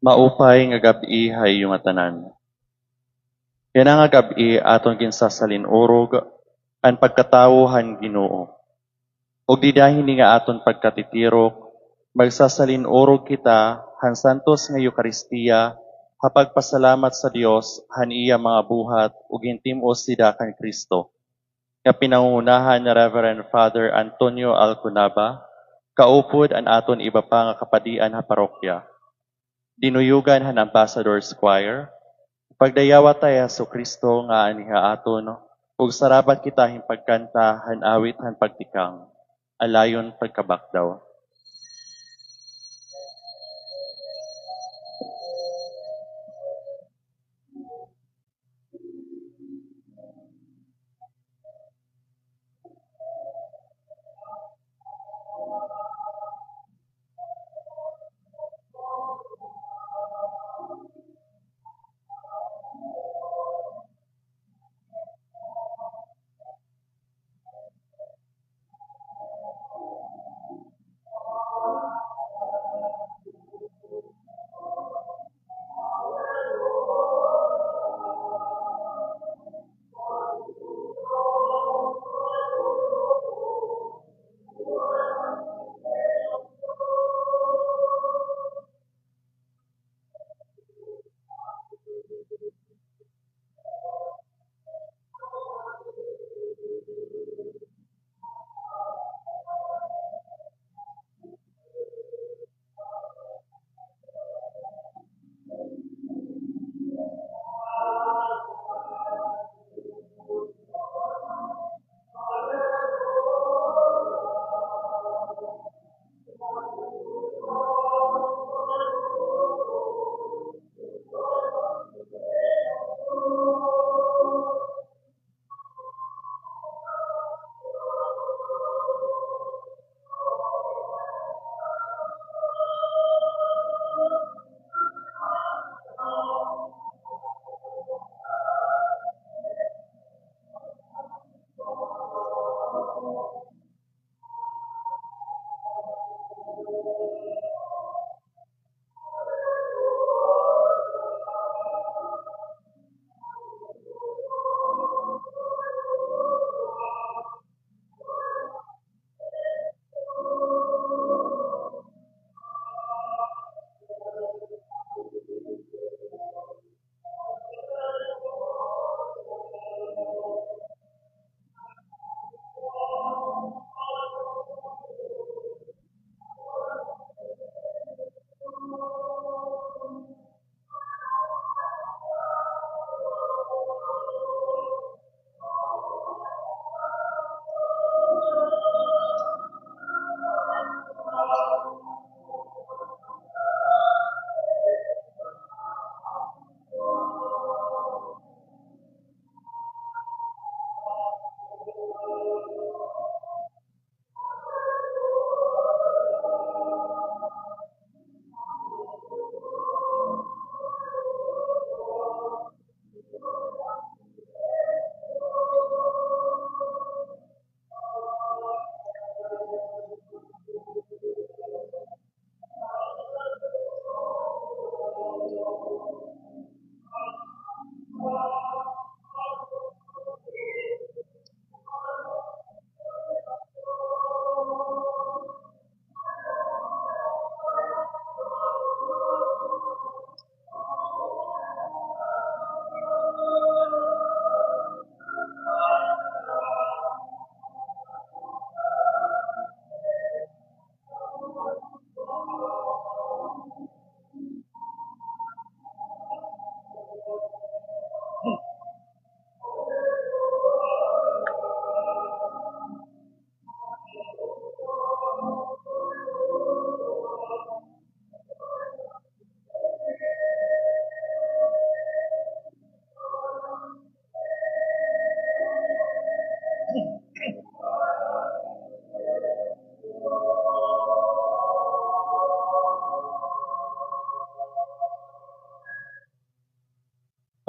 Maupay nga gabi hay yung atanan. Yan nga gabi aton kinsasalin orog ang pagkatawo han Ginoo. Og di dahil nga aton pagkatitirok, magsasalin orog kita han santos nga Eukaristiya kapag pasalamat sa Dios han iya mga buhat ug intimos sida kan Kristo. Nga pinangungunahan ni Reverend Father Antonio Alcunaba, kaupod an aton iba pa nga kapadian ha parokya. Dinuyugan han Ambassador's Choir, pagdayawa tayo sa Kristo nga aniha aton, ug sarabat kita hing pagkanta han awit han pagtikang, alayon pagkabakdaw.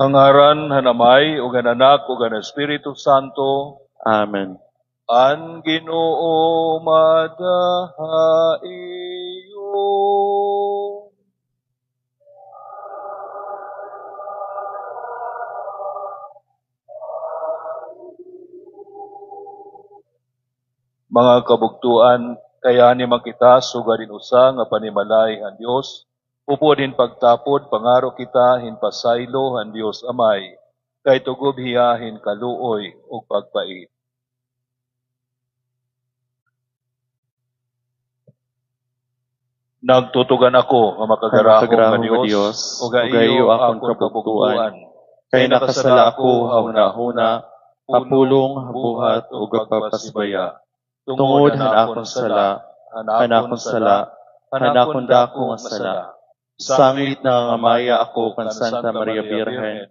Ang ngaran hanamay ug ang anak ug ang Espiritu Santo, Amen. ang Ginoo madahaiyo. Mga kabugtuan, kaya ni makita sugarin usa nga panimalay ang Dios, upo din pagtapod pangaro kita hinpasaylo ang Dios Amay, kay tugob hiyahin kaluoy ug pagpait. Nagtutugan ako nga makagarahom nga Dios, ug iyo akong kabugtuan, kay nakasala ako hauna-huna, papulong, buhat ug pagpasibaya. Tungod han akong sala, hanakon sala, hanakon dako nga sala. Sangit na ngamaya ako kan Santa Maria Birhen,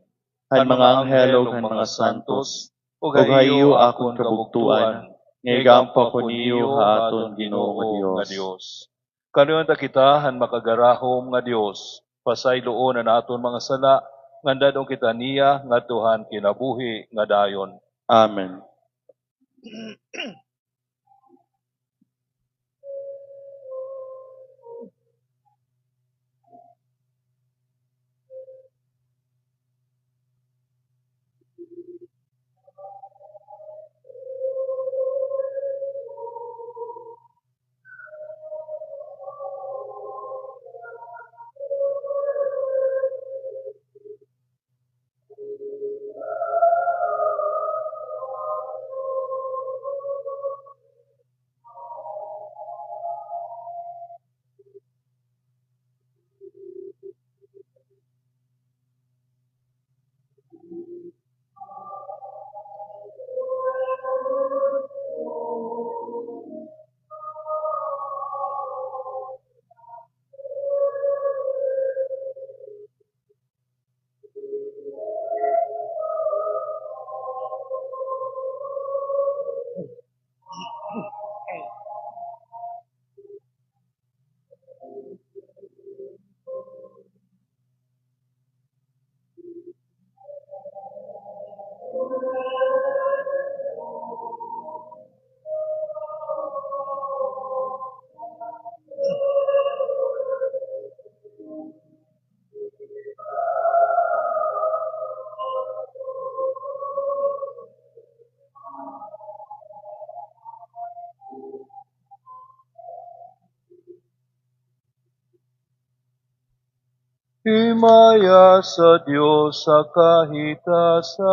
han mga anghel ug han mga santos, ug hayo akong kabugtuan, nga igampo ko niyo ha aton Ginoo nga Dios. Kanuyon ta kita han makagarahom nga Dios, pasayloon na naton mga sala, ngandadong kita niya ngadtuhan kinabuhi nga dayon. Amen. Himaya sa Diyos sa kahitasan.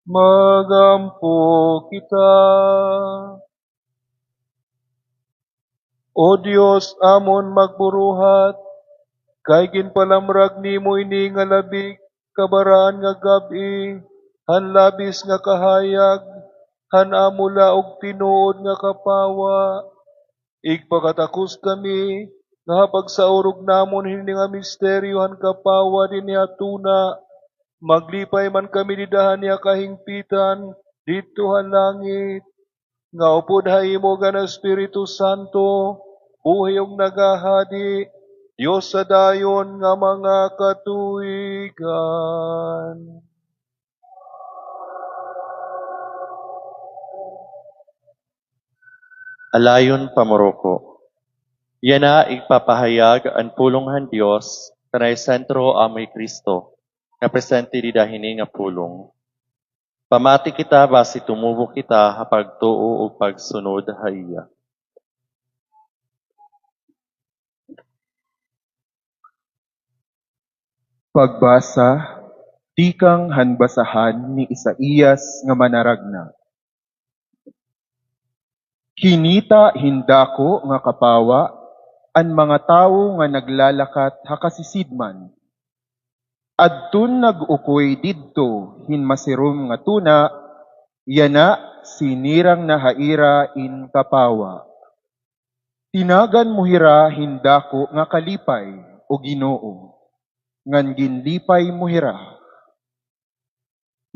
magampo kita. O Dios, amon magburuhat, kay ginpalamrag nimo ini nga labig, kabaraan nga gabi, han labis nga kahayag, han amula og tinuod nga kapawa. Igpakatakos kami, nga pagsaurog namon hindi nga misteryo han kapawa din atuna, maglipay man kami didahan niya kahingpitan, dito han langit, nga upod haymo nga na Espiritu Santo, buhay og nagahadi, Diyos sa dayon nga mga katuigan. Alayon pamoroko. Yan na igpapahayag ang pulonghan Diyos kanay sentro amoy Kristo, nga presente di dahini nga pulong. Pamati kita basi tumubo kita hapag tuo o pagsunod haiya. Pagbasa, tikang hanbasahan ni Isaías nga manaragna. Kinita hindako nga kapawa, an mga tawo nga naglalakat hakasisidman. Adtun nag-ukoy didto hinmasirom nga tuna, yana sinirang na haira in kapawa. Tinagan mo hira hindako nga kalipay o Ginoo, ngan ginlipay mo hira.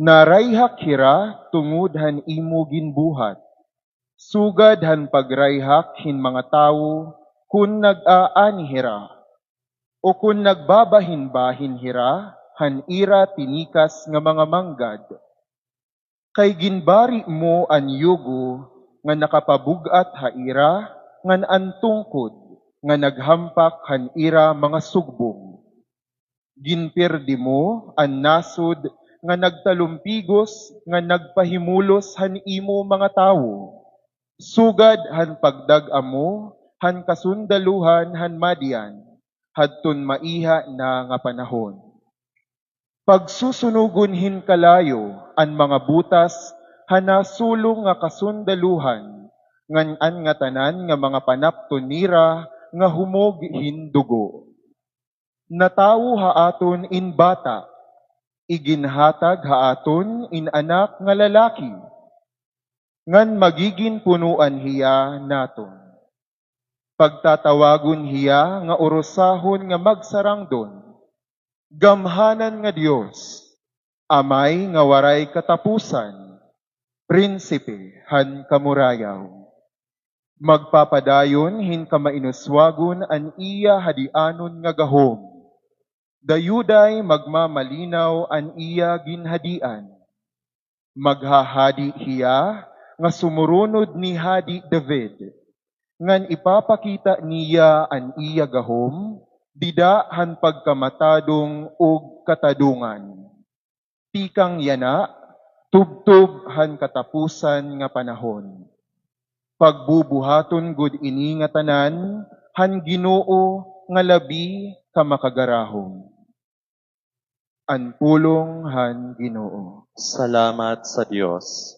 Narayhak hira tungod han imo ginbuhat, sugad han pagrayhak hin mga tawo kun nag-aani hira, o kun nagbabahin-bahin hira han ira tinikas nga mga manggad. Kay ginbari mo an yugo nga nakapabugat haira ngan antungkod nga naghampak han ira mga sugbong. Ginperdi mo an nasod nga nagtalumpigos nga nagpahimulos han imo mga tawo. Sugad han pagdag-amo han kasundaluhan han Madian, hadton maiha na nga panahon. Pagsusunugon hin kalayo an mga butas hanasulong nga kasundaluhan, ngan an nga tanan nga mga panapton nira nga humog hindugo. Natawo haaton in bata, iginhatag haaton in anak nga lalaki, ngan magiging punuan hiya naton. Pagtatawagon hiya nga orosahon nga magsarangdon, gamhanan nga Dios, amay nga waray katapusan, prinsipe han kamurayaw. Magpapadayon hin kamainuswagon an iya hadianon nga gahom. Dayuday magmamalinaw an iya ginhadian. Maghahadi hiya nga sumurunod ni Hadi David, ngan ipapakita niya an iya gahom, dida han pagkamatadong ug katadungan. Tikang yana, tubtub han katapusan nga panahon. Pagbubuhaton gud ini nga tanan, han Ginoo nga labi ka makagarahom. An pulong han Ginoo. Salamat sa Diyos.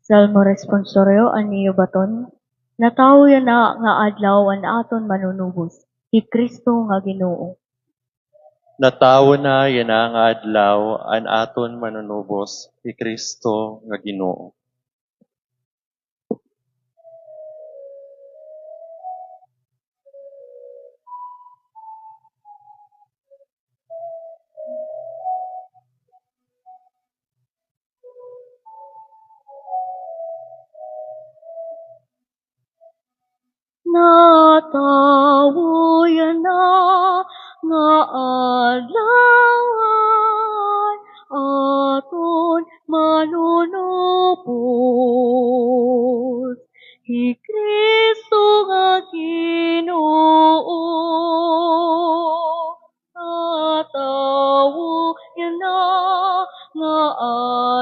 Salmo responsorio aniyo baton, natawo yan na nga adlaw an aton manunubos, hi Kristo nga Ginoo. Natawo na yan ang adlaw an aton manunubos, hi Kristo nga Ginoo. Natawo yan na nga adlawan aton manunubos, hi Kristo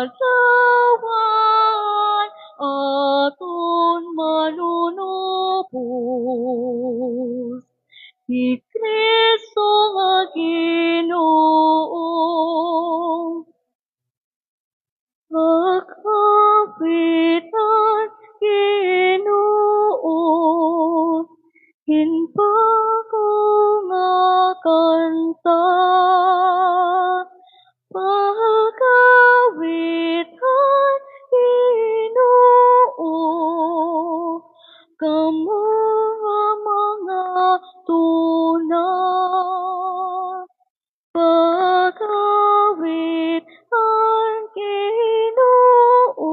adlawan aton manunubos. Ni Kristo nga Ginoo, pagkapitan Ginoo, hinbago nga kanta, pagkawitan Ginoo, kamo nga mga tuna, pagkawit ang Ginoo,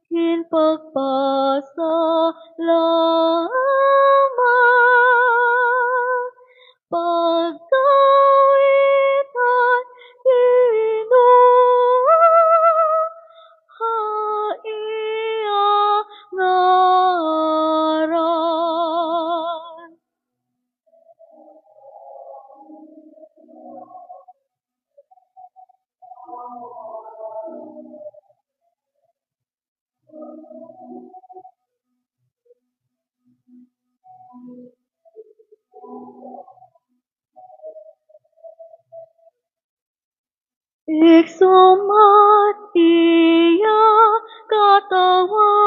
hinpagpasalamat. Pagkawit ang Ginoo, iya ngaran. Iksumat iya katawatan,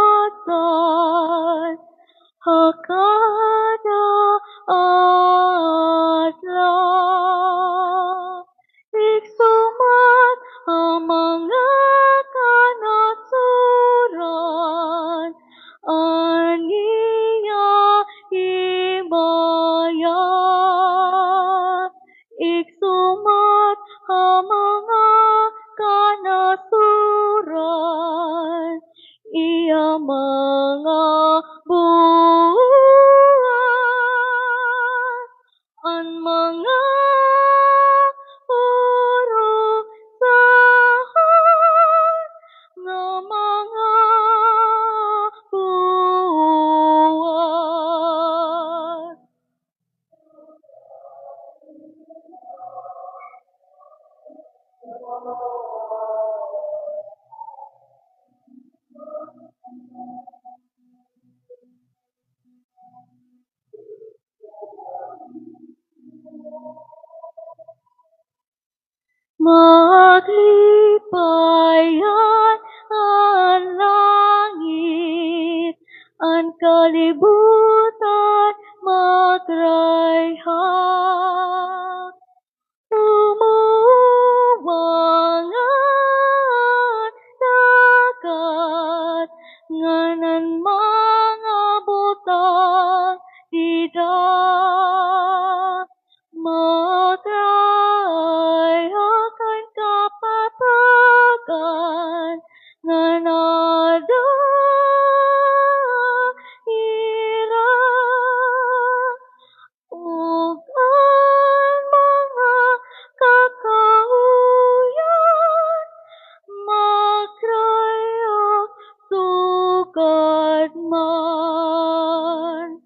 hakada adlaw. Iksumat ang mga kanasuran, aniya himayat. Iksumat ang mga kanasuran, iya mga buwan, ang mga urusan nga mga buwan. Maglipayan ang langit, ang kalibutan magrayhak. Umuwangan dagat, nganan mga butang dida. Magrayhak ang kapatagan, nganada ira. Ug ang mga kakauyan, magrayhak sugad man.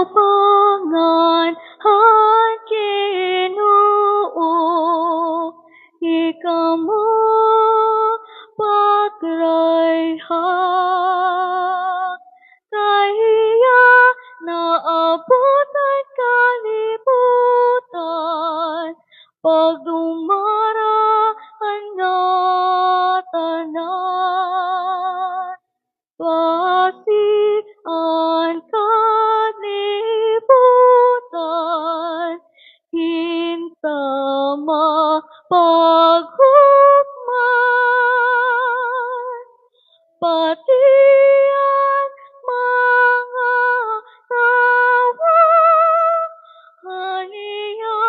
Katubangan ang Ginoo, ikamo pagrayhak. Kaya naabot ang kalibutan, pagdumara ang tanan. Basig ang kalibutan, hintama paghukman. Pati ang mga tawa, haniya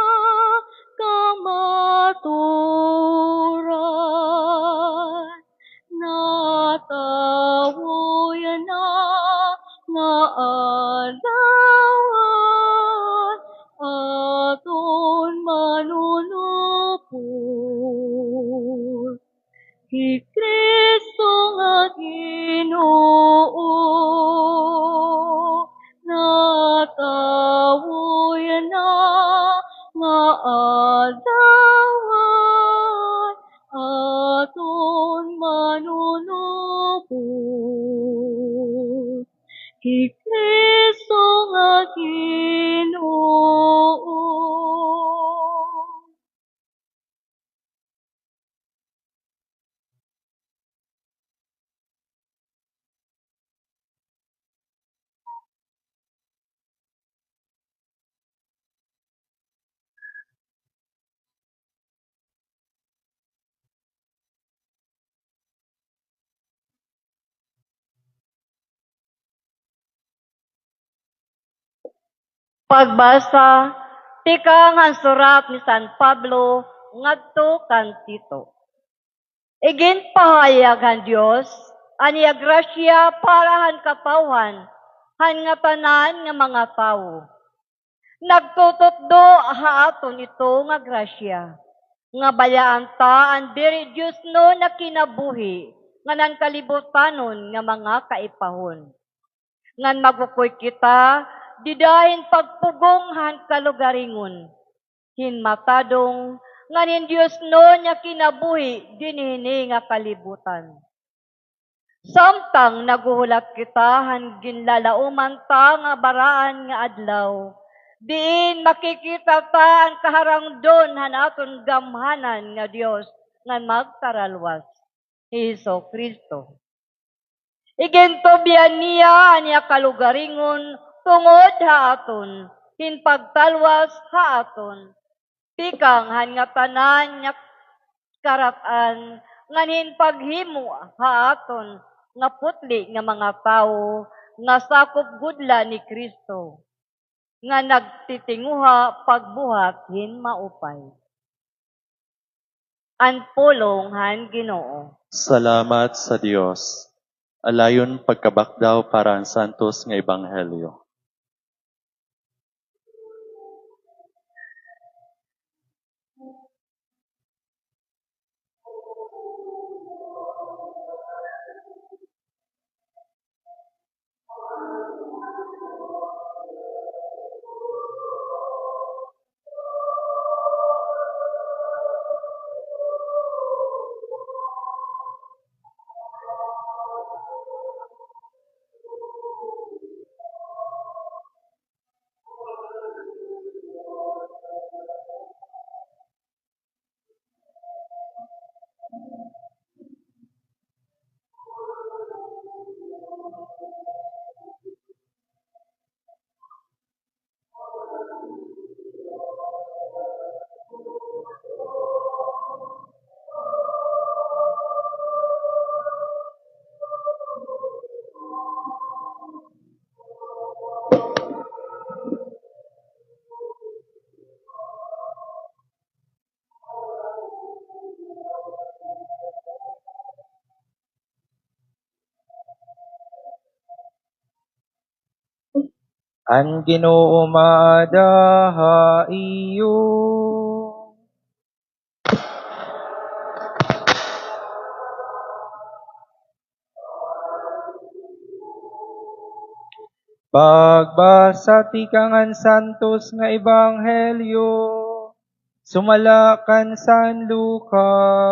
kamaturan. Natawoyan na nga adlawan, adlawan aton manunubos. Kristo nga Ginoo. Pagbasa, tika nga surat ni San Pablo ngadto kan Tito. Igin pahayag han Dios aniya grasya para han katawhan han nga tanan nga mga tawo. Nagtututdo haaton ito nga grasya. Nga bayaan ta ang diri Dios no na kinabuhi nga nan kalibutanon nga mga kaipahon. Ngan magukoy kita didahin pagpugong han kalugaringon. Hinmatadong nganin Dios no nya kinabuhi dinhini nga kalibutan. Samtang naguhulat kita han ginlalauman ta nga baraan nga adlaw, diin makikita ta ang kaharangdon han aton gamhanan nga Dios nga magtaralwas, Hesus Kristo. Igentobyan niya anya kalugaringon tungod haaton, hinpagtalwas haaton, pikang han nga tanan nga karatan, ngan hinpaghimo haaton, nga putli nga mga tao, nga sakop gudla ni Kristo, nga nagtitinguha pagbuhat hin maupay. Ang pulong han Ginoo. Salamat sa Dios. Alayon pagkabakdaw para ang santos nga ebanghelyo. Ang Ginoo maadaha iyo. Pagbasa ti kangan santos nga ebanghelyo, sumalakan San Lucas.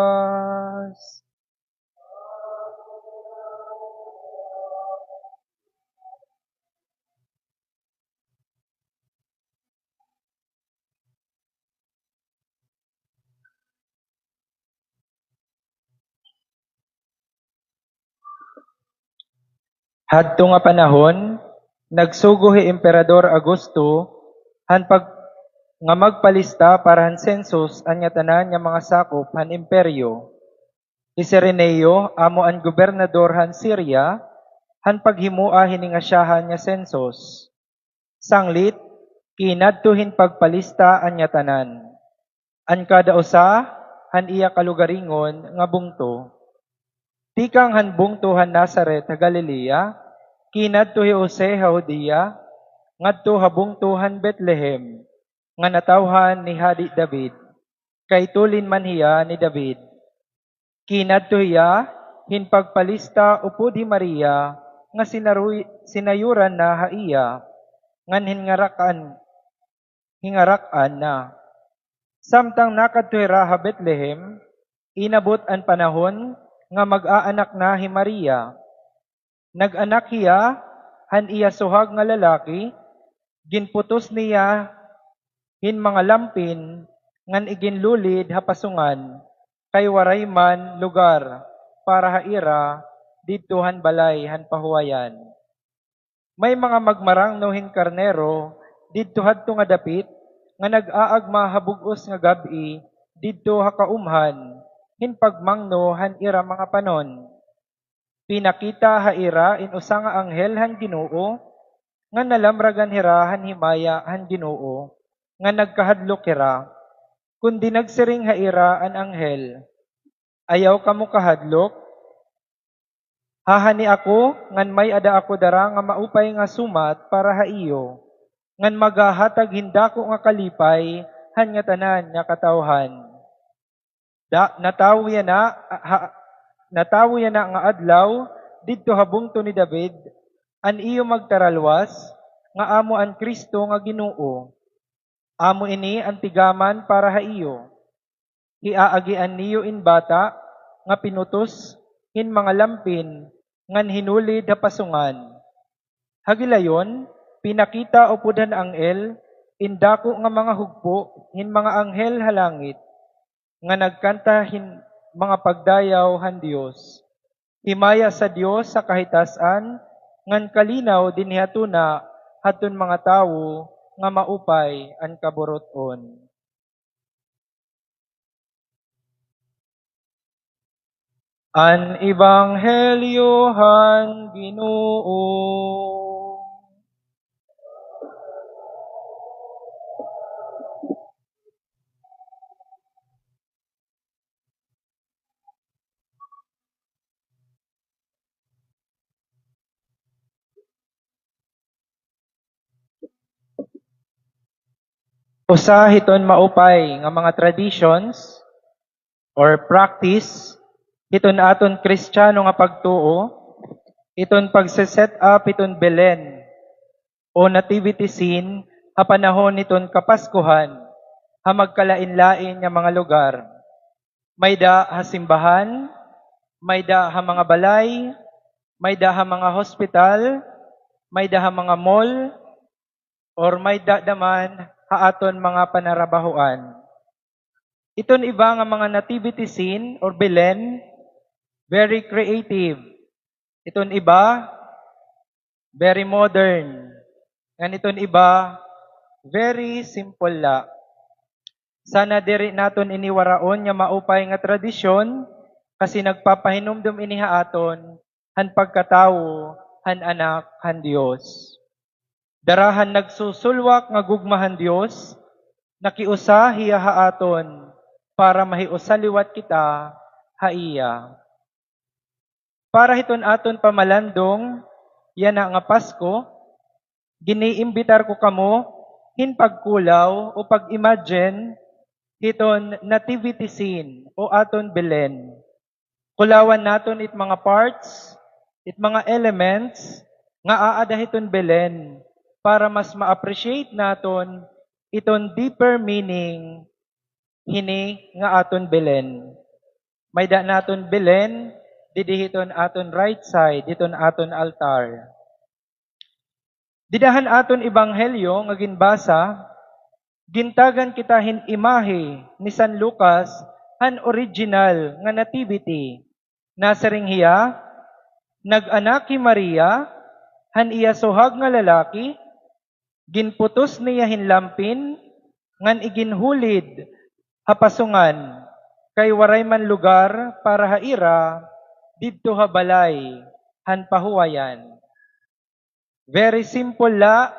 Hadto nga panahon, nagsugo hi Emperador Augusto han nga magpalista para han census anya tanan nga mga sakop han imperyo. Si Cireneo amo ang gobernador han Syria han paghimua hiningasyahan nga census. Sanglit kinadtuhin pagpalista anya tanan. An kada usa han iya kalugaringon nga bungto. Tikang han bungto han Nazaret ha Galilea, kinadto hi Jose ha Judea, ngadto ha bungto han Bethlehem, nga natawhan ni Hadi David, kay tulin man hiya ni David. Kinadto hiya hinpagpalista upod hi Maria, nga sinayuran na ha iya, ngan hingarakan na. Samtang nakadtuira ha Bethlehem, inabot ang panahon nga mag-aanak na hi Maria. Nag-anak hiya, han iya suhag nga lalaki, ginputos niya hin mga lampin, ngan iginlulid ha pasungan, kay waray man lugar para haira didtohan balay han pahuwayan. May mga magmarang no hin karnero didto hadto nga dapit nga nag-aagma habugos nga gabi didto ha kaumhan hin pagmangno han ira mga panon. Pinakita ha ira in usa nga anghel han Ginoo nga nalamragan hira han himaya han Ginoo nga nagkahadlok hira. Kundi nagsiring ha ira an anghel, ayaw kamo kahadlok. Hahani ako, ngan may ada ako dara nga maupay nga sumat para ha iyo, ngan magahatag hindako nga kalipay, han nga tanan nga katawhan. Natawo yan na nga adlaw, didto habungto ni David, an iyo magtaralwas, nga amo an Kristo nga Ginoo. Amo ini ang tigaman para ha iyo. Iaagian niyo in bata, nga pinutos, in mga lampin, ngan hinulid ha pasungan. Hagilayon, pinakita o pudan anghel, indako nga mga hugpo, hin mga anghel halangit, nga nagkanta hin mga pagdayaw han Dios. Himaya sa Dios sa kahitasan, ngan kalinaw din hatuna, hatun mga tawo, nga maupay an kaburoton. An Ebanghelyo han Ginoo. Usa hiton maupay nga mga traditions or practice iton aton Kristiyano nga pagtuo, iton pagse-set up iton Belen o nativity scene ha panahon niton Kapaskuhan ha magkalain-lain nga mga lugar. May da ha simbahan, may da ha mga balay, may da ha mga hospital, may da ha mga mall, or may da daman ha aton mga panarabahuan. Iton iba nga mga nativity scene or Belen, very creative. Iton iba, very modern. Ngan iton iba, very simple la. Sana diri naton iniwaraon nga maupay nga tradisyon kasi nagpapahinumdum ini ha aton han pagkatawo, han anak, han Dios. Darahan nagsusulwak nga gugmahan Dios, nakiusa hiya ha aton para mahiusaliwat kita ha iya. Para hiton aton pamalandong, yan nga Pasko, giniimbitar ko kamo, hin pagkulaw o pag-imagine, hiton nativity scene o aton Belen. Kulawan naton it mga parts, it mga elements, nga aada hiton Belen, para mas ma-appreciate naton iton deeper meaning, hini nga aton Belen. May da naton Belen, didihiton aton right side, diton aton altar. Didahan aton ebanghelyo nga ginbasa, gintagan kita hin imahe ni San Lucas han original nga nativity. Nasaring hiya, nag-anak ki Maria, han iya sohag nga lalaki, ginputos niya hinlampin, ngan iginhulid hapasungan, kay waray man lugar para haira, didto ha balay, han pahuwayan. Very simple la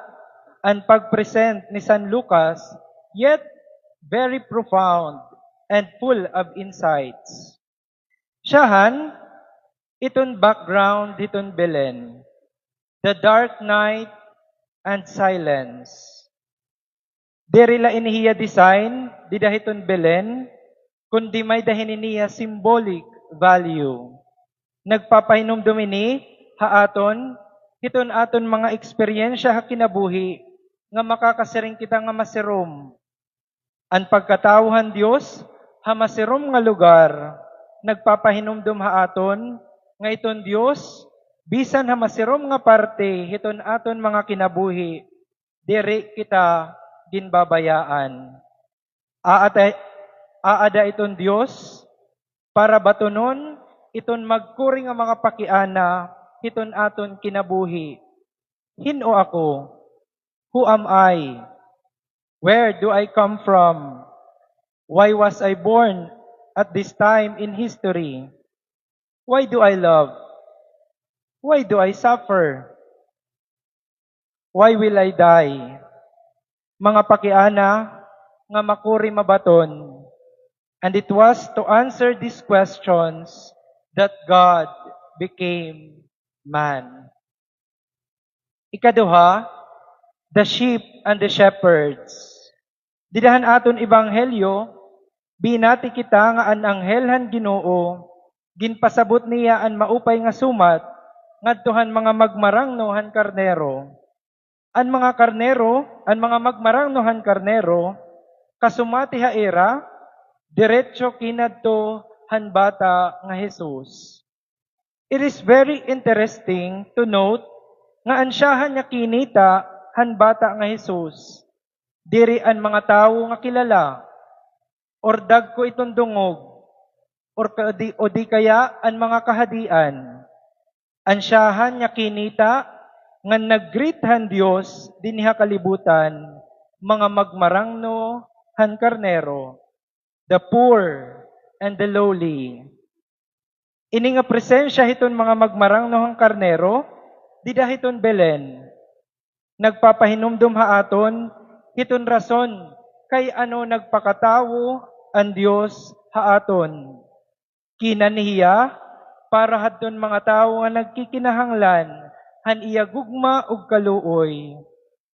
ang pag-present ni San Lucas, yet very profound and full of insights. Siyahan, iton background, iton Belen, the dark night and silence. Derila inihiya design, di dahiton Belen, kundi may dahin niya symbolic value. Nagpapahinom dumini, haaton, hiton aton mga eksperyensya ha kinabuhi, nga makakasiring kita nga masirom. Ang pagkatawhan Dios, hamasirom nga lugar, nagpapahinumdum haaton, nga iton Dios, bisan hamasirom nga parte, hiton aton mga kinabuhi, diri kita ginbabayaan. Aada iton Dios, para batunon, iton magkuri nga mga pakiana, hiton aton kinabuhi. Hino ako? Who am I? Where do I come from? Why was I born at this time in history? Why do I love? Why do I suffer? Why will I die? Mga pakiana nga makuri mabaton. And it was to answer these questions that God became man. Ikaduha, the sheep and the shepherds. Didahan aton ebanghelyo, binati kita nga an anghelhan Ginoo, ginpasabot niya an maupay nga sumat, ngadtuhan mga magmarangnohan karnero. An mga magmarangnohan karnero, kasumati haera, diretso kinadto han bata nga Jesus. It is very interesting to note nga ansyahan niya kinita han bata nga Jesus. Diri an mga tawo nga kilala, or dagko itong dungog, o di kaya ang mga kahadian. Ansyahan niya kinita, nga nag-greethan Diyos, diniha kalibutan, mga magmarangno, han karnero, the poor and the lowly. Ini nga presensya hiton mga magmarangno han karnero, dida hiton Belen. Nagpapahinumdum haaton, hiton rason, kay ano nagpakatawo ang Diyos haaton. Kinaniya, para hadton mga tao nga nagkikinahanglan, han iya gugma ug kaluoy,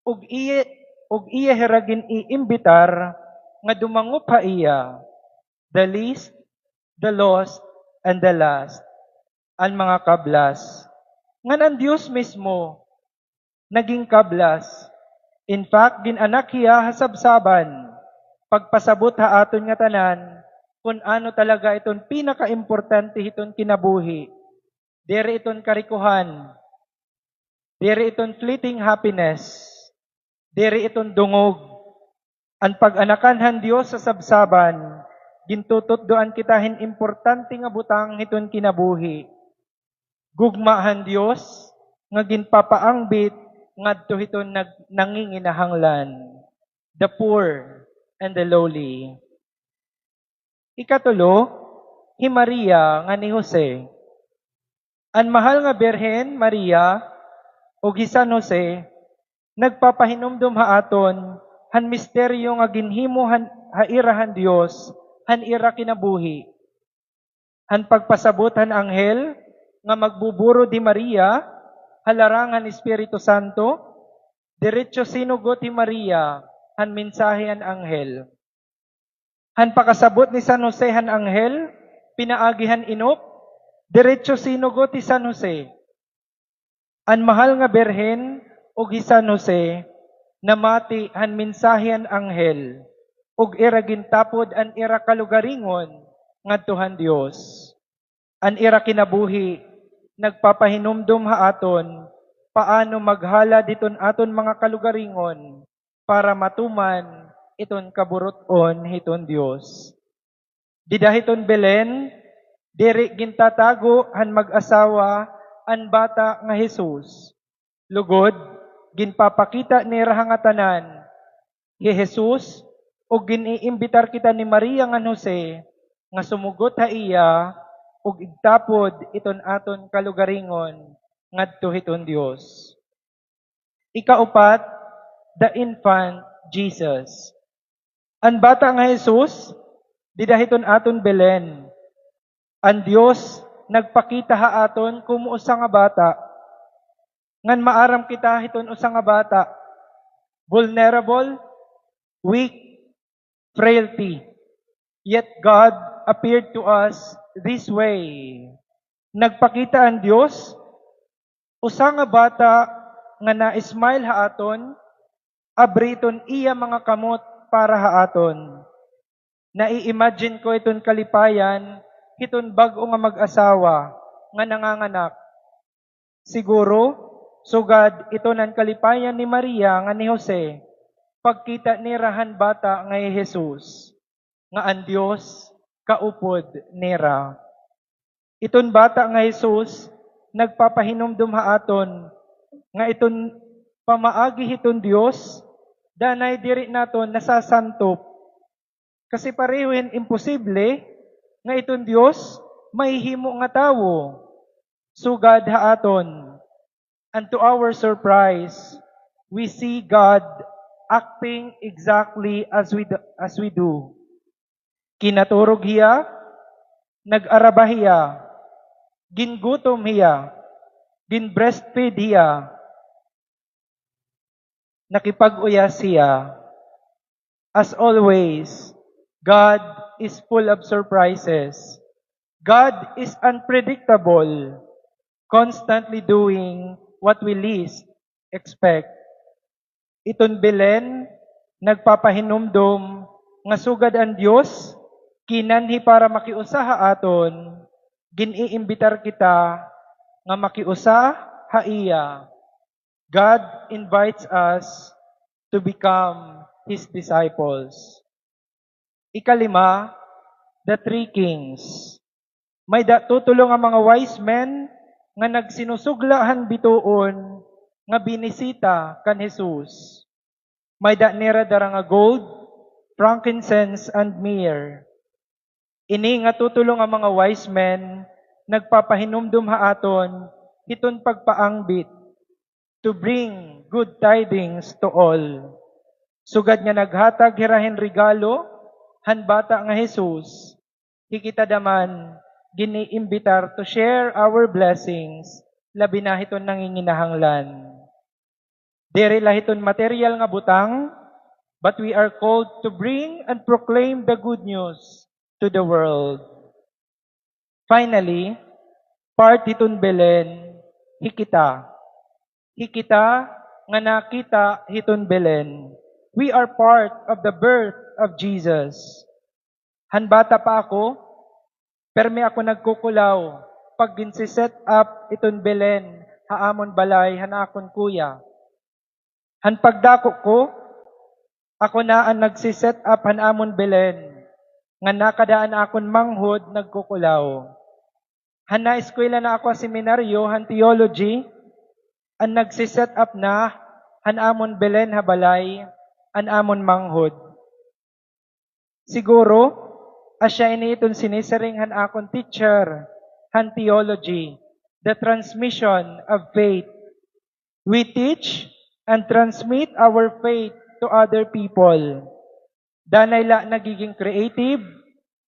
ug iya heragin iimbitar, nga dumangup ha iya, the least, the lost, and the last, ang mga kablas. Ngan ang Diyos mismo, naging kablas. In fact, ginanak hiya hasabsaban, pagpasabot ha aton nga tanan, kung ano talaga iton pinaka-importante hiton kinabuhi. Dere iton karikuhan, dere iton fleeting happiness, dere iton dungog. Ang pag-anakanhan Dios sa sabsaban, gintutot doan kitahin importante nga butang hiton kinabuhi. Gugmahan Dios, nga ginpapaangbit, ngadto hiton nanginginahanglan, the poor and the lowly. Ikatulo, hi Maria nga ni Jose. Ang mahal nga Birhen Maria ug hi San Jose, nagpapahinumdum haaton han misteryo nga ginhimo hairahan Dios, han ira kinabuhi. Han pagpasabot han anghel nga magbuburo di Maria, halarangan Espiritu Santo, diretso sinugot ni Maria, han mensahe an anghel. Han pakasabot ni San Jose han anghel, pinaagihan inop, diretso sinugot ni San Jose. An mahal nga Birhen ug hi San Jose, namati han mensahe an anghel, ug ira gintapod an ira kalugaringon ngadtuhan Dios. An ira kinabuhi, nagpapahinumdum haaton, paano maghala diton aton mga kalugaringon, para matuman iton kaburuton hiton Dios. Didahiton Belen, diri gintatago han mag-asawa an bata nga Jesus. Lugod, ginpapakita ni rahangatanan, hi Jesus, o giniimbitar kita ni Maria nga Jose, nga sumugot ha iya, ug igtapod iton aton kalugaringon ngadto hiton Dios. Ikaupat, the infant Jesus. Ang bata nga Jesus, didahiton aton Belen. Ang Dios nagpakita ha aton kumo usa nga bata. Ngan maaram kita hiton usa nga bata. Vulnerable, weak, frailty. Yet God appeared to us this way. Nagpakita ang Dios, usa nga bata nga na-smile haaton, abriton iya mga kamot para haaton. Nai-imagine ko iton kalipayan, hiton bag-o nga mag-asawa, nga nanganganak. Siguro, sugad ito nan kalipayan ni Maria nga ni Jose, pagkita ni rahan bata nga Jesus, nga ang Diyos kaupod nira. Iton bata nga Jesus, nagpapahinumdum haaton, nga iton pamaagi hiton Diyos, danay diri naton nasasantop. Kasi parehin imposible, nga iton Diyos, mahihimo nga tawo. Sugad haaton. And to our surprise, we see God acting exactly as we do. Kinaturog hiya, nag-araba hiya, gingutom hiya, gin-breastfeed hiya, nakipag-uyas hiya. As always, God is full of surprises. God is unpredictable, constantly doing what we least expect. Iton Belen, nagpapahinumdum, nga sugad ang Diyos, kinanhi para makiusaha aton, giniimbitar kita, nga makiusa haiya. God invites us to become His disciples. Ikalima, the three kings. May tutulong ang mga wise men nga nagsinusuglahan bituon nga binisita kan Jesus. May nira dara nga gold, frankincense, and myrrh. Ini nga tutulong ang mga wise men nagpapahinumdum haaton hiton pagpaangbit to bring good tidings to all. Sugad nga naghatag hirahen regalo han bata nga Jesus, hikita daman giniimbitar to share our blessings, labi na hiton nanginginahanglan. Dere lahiton material nga butang, but we are called to bring and proclaim the good news to the world. Finally, part hiton Belen, hikita. Hikita nga nakita hiton Belen. We are part of the birth of Jesus. Hanbata pa ako, permi ako nagkukulaw, pag ginsiset up iton Belen, haamon balay, hanakon kuya. Han pagdako ko, ako na ang nagsiset up hanamon Belen, nga nakadaan akon manghod nagkukulaw. Han na eskwela na ako seminaryo, han theology, ang nagsiset up na hanamon Belen habalay, anamon manghod. Siguro, asya ini itong sinisiring han akon teacher, han theology, the transmission of faith. We teach and transmit our faith to other people. Danay la nagiging creative,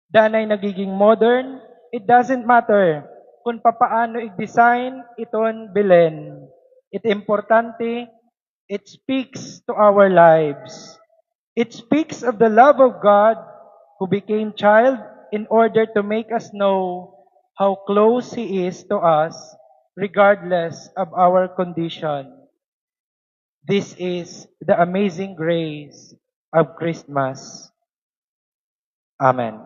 danay nagiging modern, it doesn't matter kung papaano i-design iton Belen. It importante, it speaks to our lives. It speaks of the love of God who became child in order to make us know how close He is to us regardless of our condition. This is the amazing grace of Christmas. Amen.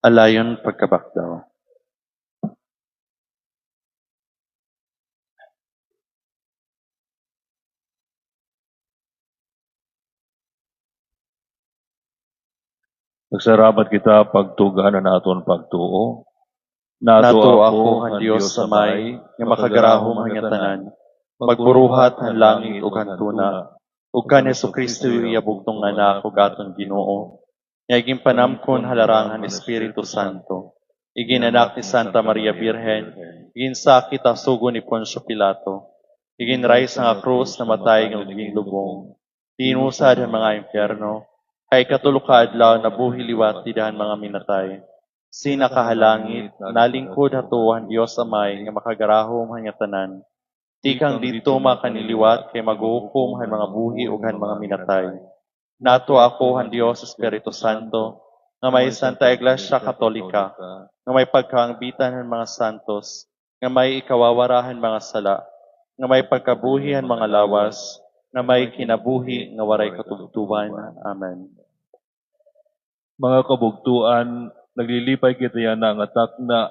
Alayon pagkabakdaw. Nagsarabat kita pagtugahan na naton pagtuo. Nato ako ang Diyos sa may, nga makagarahom ang tanan, magburuhat ang langit ug hantuna, ug kan Jesucristo iyabugtong anak ug aton Ginoo, nga iging panamkon halarangan Espiritu Santo, iginanak ni Santa Maria Birhen, iginsakit ang sugo ni Poncio Pilato, iginrais nga krus na matay ng iging lubong, tinusad ang mga impyerno, kay katuluka adlaw na buhi liwat tidahan mga minatay. Sinakahalangit, nalingkod hatuan Diyos Amay nga makagarahom hanya tanan. Tikang dito makaniliwat kay maghuhukom han mga buhi ug han mga minatay. Nato ako han Dios Espiritu Santo, nga may Santa Iglesia Katolika, nga may pagkaangbitan han mga santos, nga may ikawawarahan mga sala, nga may pagkabuhi ang mga lawas, nga may kinabuhi nga waray katugtuban. Amen. Mga kabugtuan, naglilipay kita yan ang atak na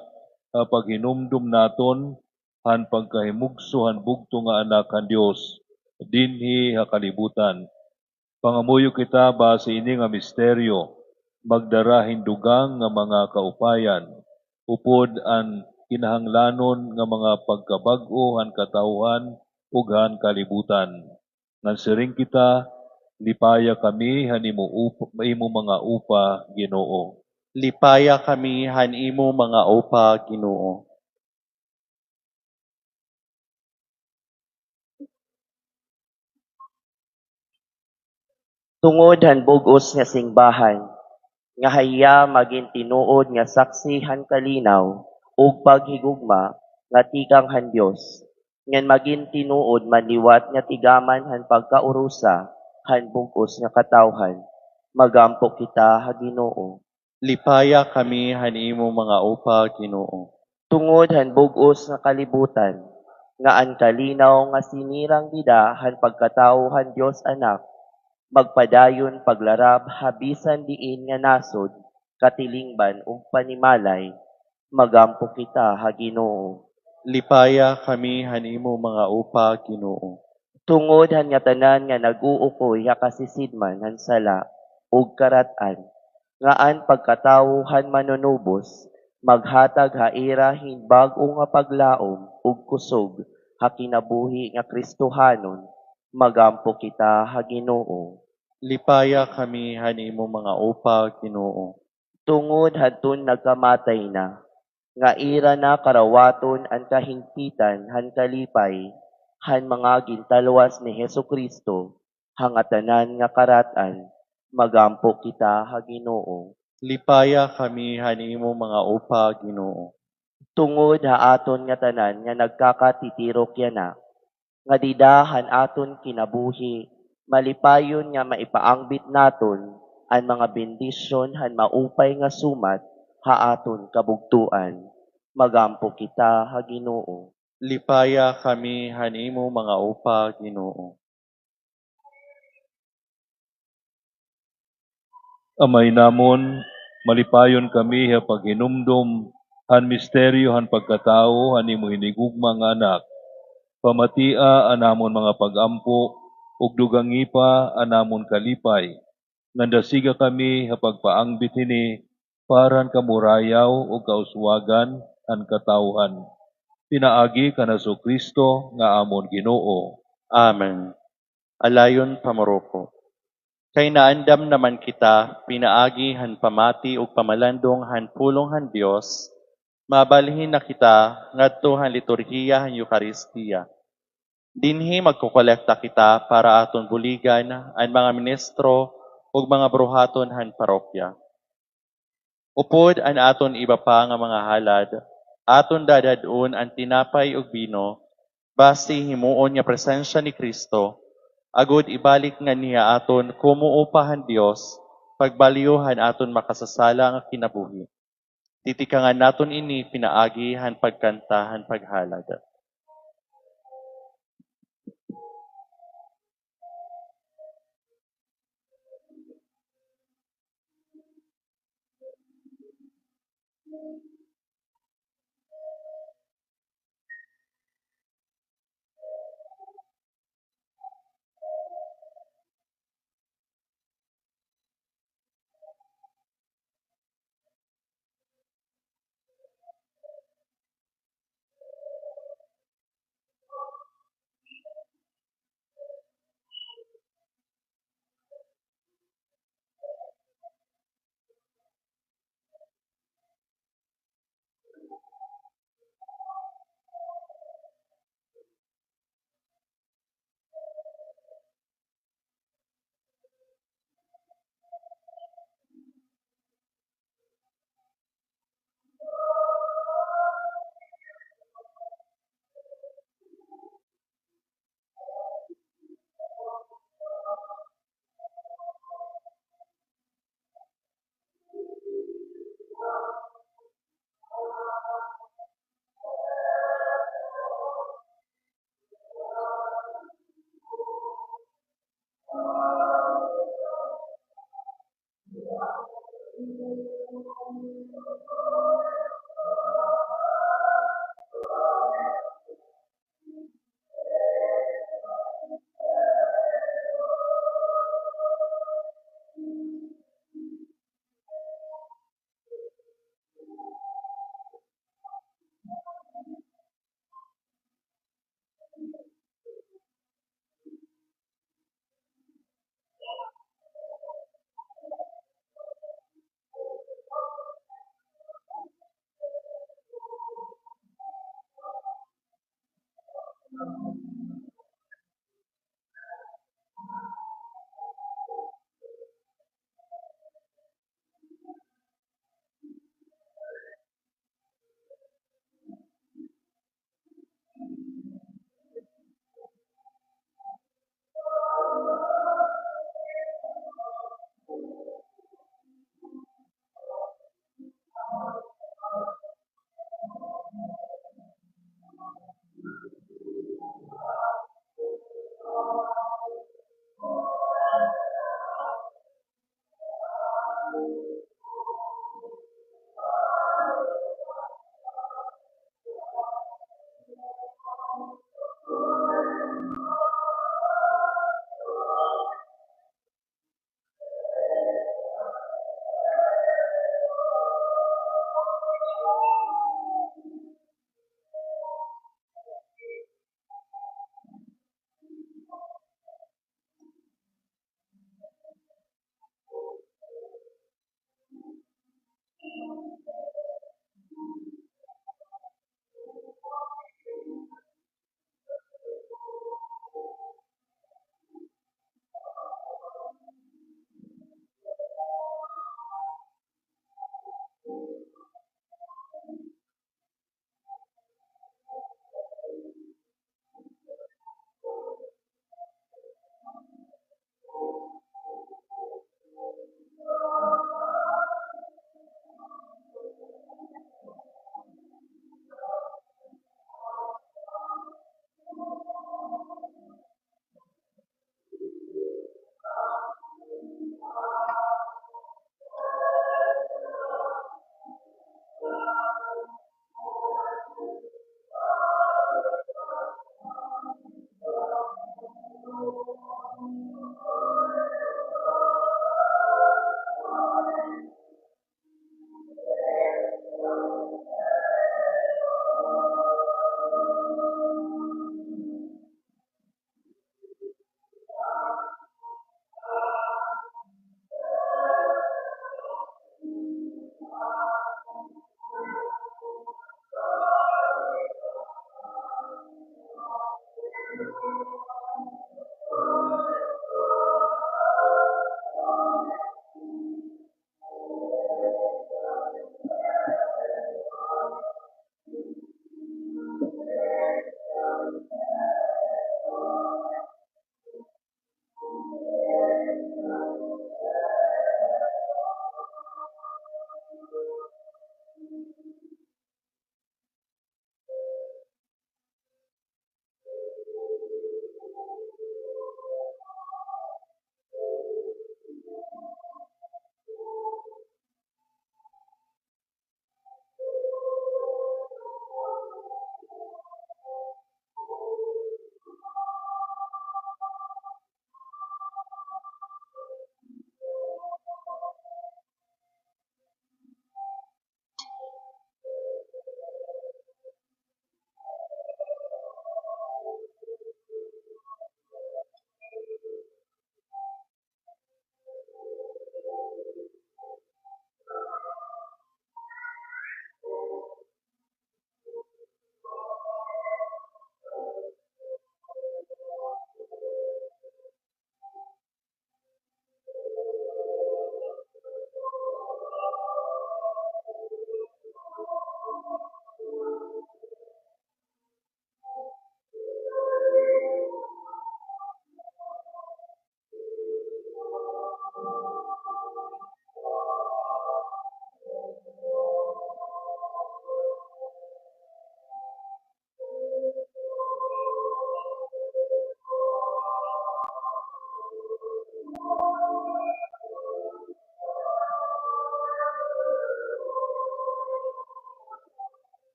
paghinumdum naton han pagkahimugso han bugto nga anak han Dios dinhi ha kalibutan. Pangamuyo kita base ini nga misteryo, magdara hindugang nga mga kaupayan, upod ang kinahanglanon nga mga pagkabag-o han katawhan ug han kalibutan. Nang siring kita, lipaya kami han imo mga upa, Ginoo. Lipaya kami han imo mga upa, Ginoo. Tungod han bug-os nga singbahan, nga hayya maging tinuod nga saksi han kalinaw, ug paghigugma nga tikang han Dios, ngan maging tinuod manliwat nga tigaman han pagkaurusa han bug-os nga katawhan, magampo kita ha Ginoo. Lipaya kami han imo mga upa, Ginoo. Tungod han bug-os nga kalibutan, nga an kalinaw nga sinirang bida han pagkatawo han Dios anak, magpadayon paglarab habisan diin nga nasod, katilingban ug panimalay, magampo kita ha Ginoo. Lipaya kami han imo mga upa, Ginoo. Tungod han nga tanan nga nag-uukoy ha kasisidman han sala ug karatan, nga an pagkatawo han manunubos, maghatag haira hin bag-o nga paglaom ug kusog ha kinabuhi nga Kristohanon, magampo kita ha Ginoo. Lipaya kami han imo mga upa, Ginoo. Tungod hadton nagkamatay na, nga ira na karawaton ang kahingpitan han kalipay, han mga gintalwas ni Hesukristo, hangatanan nga karatan, magampo kita ha Ginoo. Lipaya kami han imo mga upa, Ginoo. Tungod ha aton nga tanan nga nagkakatitirok yana, nga didahan aton kinabuhi, malipayon nga maipaangbit naton ang mga bendisyon han maupay nga sumat ha aton kabugtuan. Magampo kita ha Ginoo. Lipaya kami han imo mga upa, Ginoo. Amay namon, malipayon kami ha paghinumdum han misteryo han pagkatao han imo hinigugma nga anak. Pamatia anamon mga pagampo ug dugangi pa anamon kalipay. Nandasiga kami ha pagpaangbit hini paran kamurayaw ug kauswagan han katawhan. Pinaagi kana so Kristo nga amon Ginoo. Amen. Alayon pamoroko. Kay naandam naman kita, pinaagi han pamati ug pamalandong han pulong han Dios, mabalhin na kita ngadto han liturhiya han Eucharistia. Dinhi magkukolekta kita para aton buligan ang mga ministro ug mga bruhaton han parokya. Upod an aton iba pa nga mga halad, aton dadadun ang tinapay ug bino, basi himuon nga presensya ni Kristo, agud ibalik nga niya aton kumuupahan Dios, pagbaliyuhan aton makasasala nga kinabuhi. Titikangan naton ini pinaagi han pagkanta han paghalad.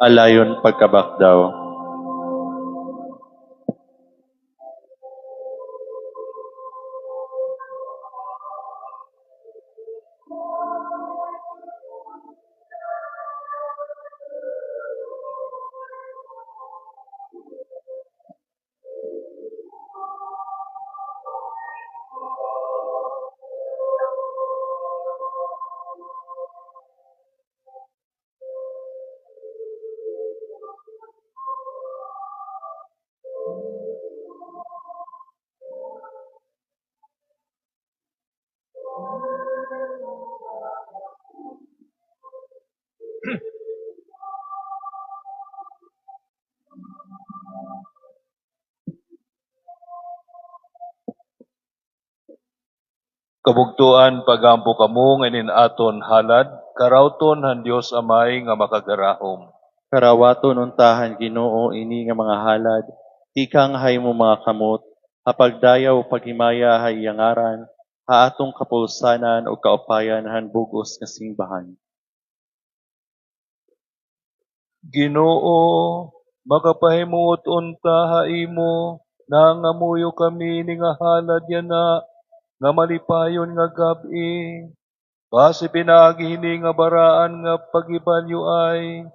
Alayon pagkabakdaw. Kabugtuan pagampo kamo nganin aton halad, karawton han Dios amay nga makagarahom. Karawaton untahan Ginoo ini nga mga halad, tikang hay mo mga kamot, hapagdayaw paghimaya hay yangaran, haatong kapulsanan o kaupayan han bugos nga simbahan. Ginoo, makapahimuot unta haimo, nangamuyo kami ni nga halad yana, nga malipayon nga gabi. Base pinagi hini nga baraan nga pagibalyo ay,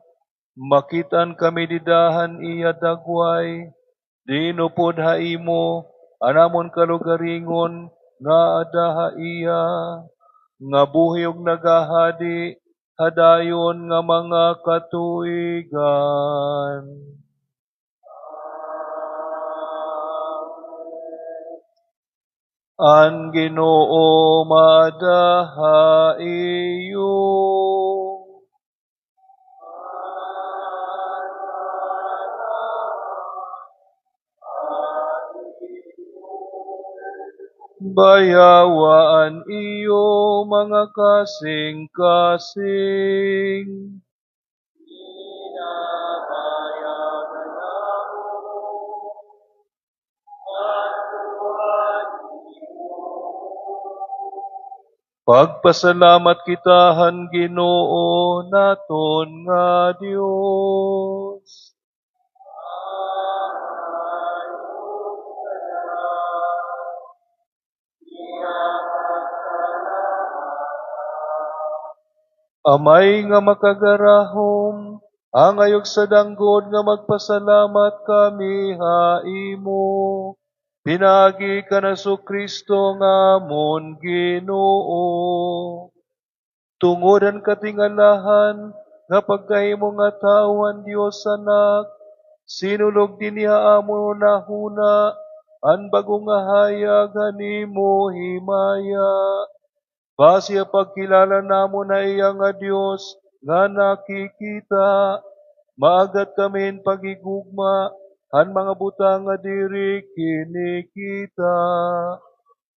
makitan kami didahan iya dagway, dinupod haimo, anamon kalugaringon, nga adaha iya, nga buhiyog nagahadi, hadayon nga mga katuigan. Ang Ginoo madaha iyo. Bayawaan iyo mga kasing-kasing. Pagpasalamat kitahan Ginoo naton nga Dios. Amay nga makagarahom, angayog sa danggod nga magpasalamat kami haimo. Pinagi ka na so Kristo nga amon Ginoo. Tungodan katingalahan, nga pagkahimo nga tawan Dios anak, sinulog din niya amo na huna, an bagong nga hayag hanimo himaya. Basiya pagkilala namo na iya nga Dios, nga nakikita, maagat kamin pagigugma, han mga butang nga diri kinikita.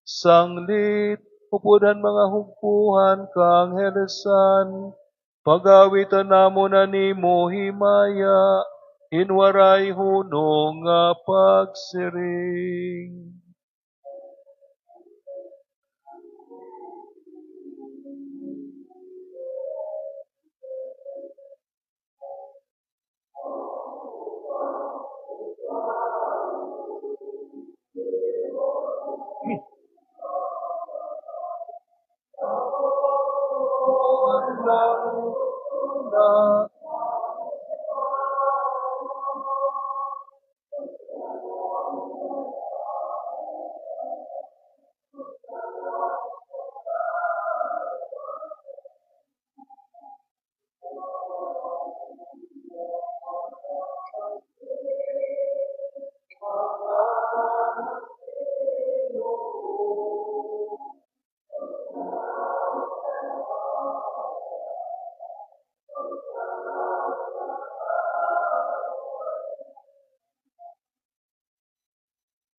Sanglit, upudan mga hugpuhan kang helesan, pagawitan namo na nimo himaya, hinwaray hunong nga pagsiring.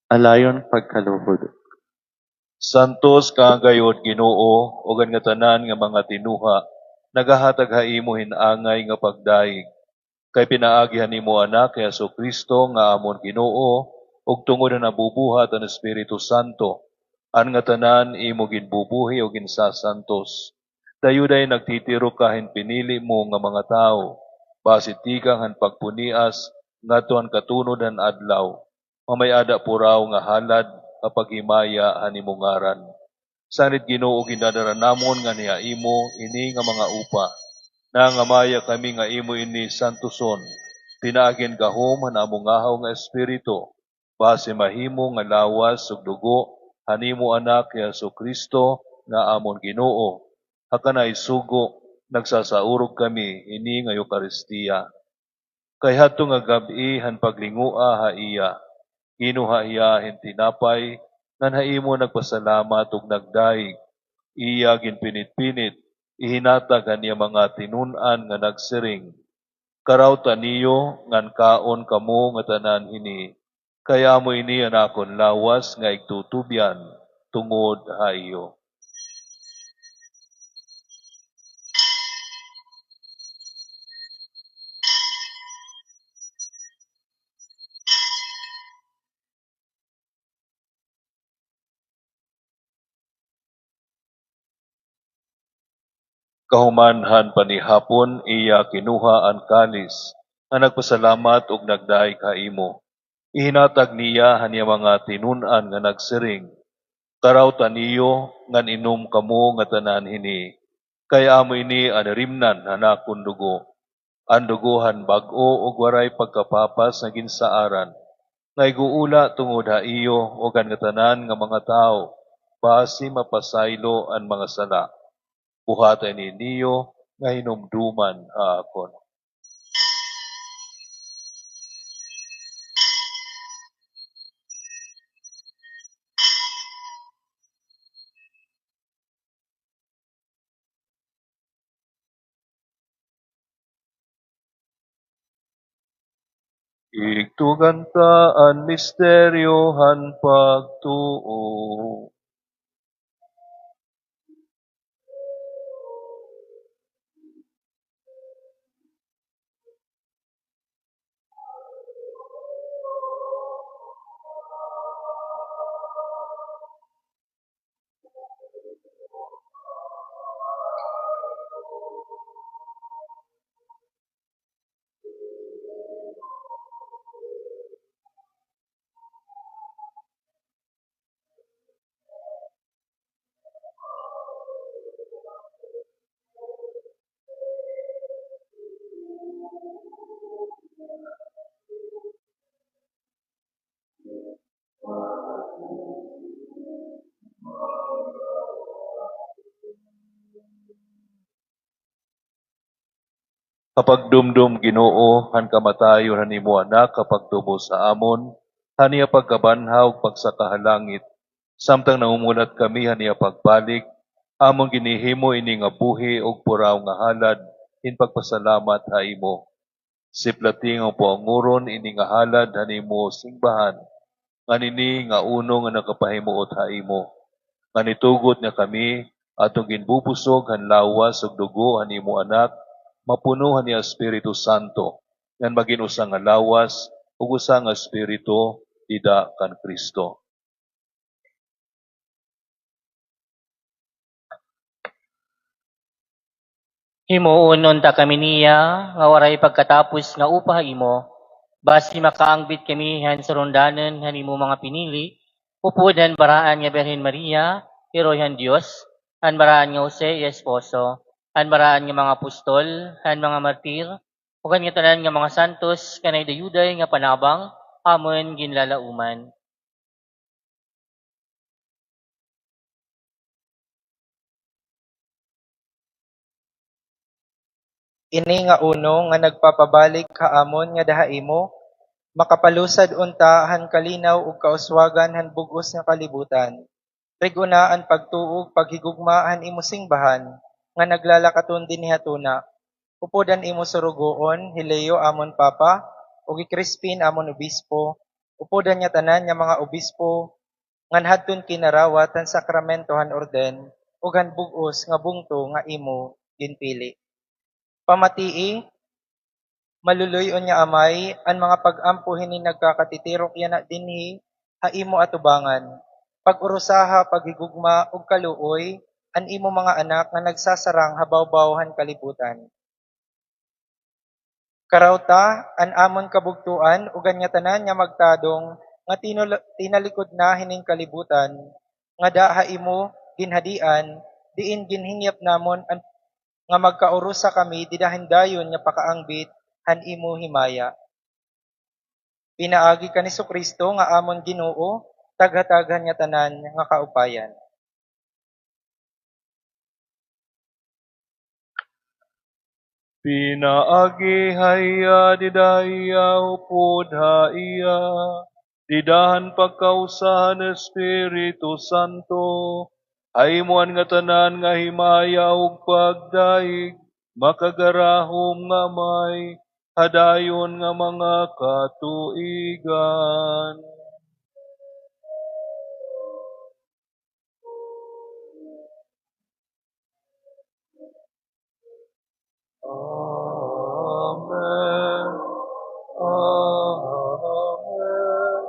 Alayon pagkaluhod. Santos kagayod Ginoo, o nga tanan nga mga tinuha, nagahatag haimo hinangay nga pagdaig. Kay pinaagihan nimo anak kay Hesus Kristo nga amon Ginoo, ug tungod na nabubuhat ang Espiritu Santo, an nga tanan imo ginbubuhi o ginsasantos. Dayuday nagtitiro kahin pinili mo nga mga tao, base tikang han pagpunias ngadto han katunod han adlaw. Mamayada puraw nga halad kapag himaya hanimungaran. Sanit Ginoo ginadara namon nga niya imo ini nga mga upa. Nangamaya kami nga imo ini santuson. Pinaagin gahom han amungahaw nga espiritu. Base mahimo nga lawas ug dugo hanimo anak kay Hesus Kristo nga amon Ginoo. Hakana isugo nagsasaurog kami ini nga Eucharistia. Kay hadto nga gabi han paglingua ha iya. Kinuha iya tinapay, nan haimo nagpasalamat ug nagdaig. iya ginpinit-pinit, ihinatag niya mga tinunan nga nagsiring. Karawtan niyo ngan kaon kamo nga tanan ini, kaya mo ini anakon lawas nga igtutubyan tungod hayo. Kahumanhan panihapon iya kinuha ang kalis, nga nagpasalamat ug nagdaay kaimo. Ihinatag niya hanya mga tinunan nga nagsiring. Karawtan niyo ngan inom kamo nga tanan ini, kaya amo ini anarimnan hanakon dugo. Ang dugohan bag-o ug waray pagkapapas nga ginsaaran, nga iguula tungod haiyo ug ang tanan nga mga tao, basi mapasaylo ang mga sala. Buhatan ni niyo nga hinumduman haakon. Igtuganta ang misteryohan pagtuo. Kapag dumdum Ginoo han kamatayon hanimo anak kapag tubo sa amon, haniya pagkabanhaw pagsakahalangit, samtang naumulat kami haniya pagbalik, amon ginihimo ini nga buhi ug puraw nga halad, in pagpasalamat haimo. Siplating ang puanguron ini nga halad hanimo singbahan, nga nini nga uno nga nakapahimuot haimo. Nga nitugot nga kami, atong ginbubusog han lawas ug dugo hanimo anak, mapunuhan ni Espiritu Santo, yan maging usang nga lawas, ug usang nga Espiritu, ida kan Kristo. Himuunon ta kami niya, nga waray pagkatapos nga upah imo, basi makaangbit kami han surundanan hanimo mga pinili, upod han baraan nga Birhen Maria, Heroy han Dios, han baraan nga Jose esposo, han baraan nga mga apostol, han mga martir, ug han nga tanan nga mga santos kanay dayuday nga panabang amon ginlalauman. Ini nga uno nga nagpapabalik kaamon nga dahaimo, makapalusad unta han kalinaw ug kauswagan han bugos nga kalibutan. Reguna ang pagtuog paghigugma han imo singbahan, nga naglalakaton din hatuna. Upodan imo surugoon, Hileo amon papa, ug Crispin amon obispo, upodan niya tanan nga mga obispo, ngan hadton kinarawat han sakramento han orden, ug han bugos nga bungto nga imo ginpili. Pamatii, maluluyon niya amay, ang mga pag-ampo hini nagkakatitirok yan na dinhi, haimo atubangan. Pag-urusaha, paghigugma, ug kaluoy, an imo mga anak nga nagsasarang habawbawhan kalibutan. Karawta, an amon kabugtuan, ug anya tanan nga magtadong, nga tinalikod na hining kalibutan, nga daha imo ginhadian, diin ginhingyap namon an nga magkaurusa kami didahin-dayon nga pakaangbit han imo himaya. Pinaagi ka ni Kristo nga amon Ginoo, taghataghan nga tanan nga kaupayan. Pinaagi haya didaya upod haiya, didahan pagkausahan Espiritu Santo, Ay muan nga tanan nga himaya ug pagdaig, makagarahom nga may hadayon nga mga katuigan. Amen. Amen.